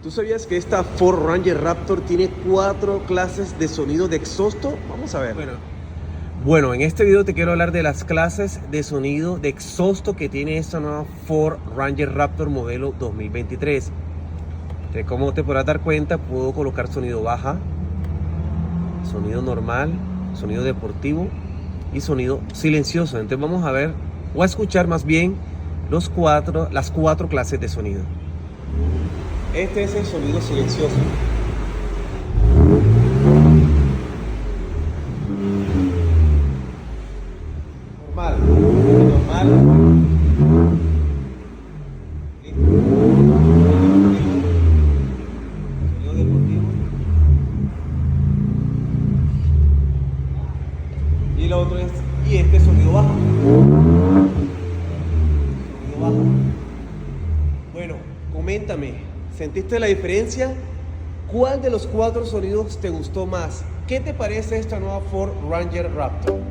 ¿Tú sabías que esta Ford Ranger Raptor tiene 4 clases de sonido de exhausto? Vamos a ver. Bueno, en este video te quiero hablar de las clases de sonido de exhausto que tiene esta nueva Ford Ranger Raptor modelo 2023. Como te podrás dar cuenta, puedo colocar sonido baja, sonido normal, sonido deportivo y sonido silencioso. Entonces vamos a ver, o a escuchar más bien, las cuatro clases de sonido. Este es el sonido silencioso. Normal. Sonido deportivo. Y lo otro es, este sonido bajo. Sonido bajo. Bueno, coméntame. ¿Sentiste la diferencia? ¿Cuál de los 4 sonidos te gustó más? ¿Qué te parece esta nueva Ford Ranger Raptor?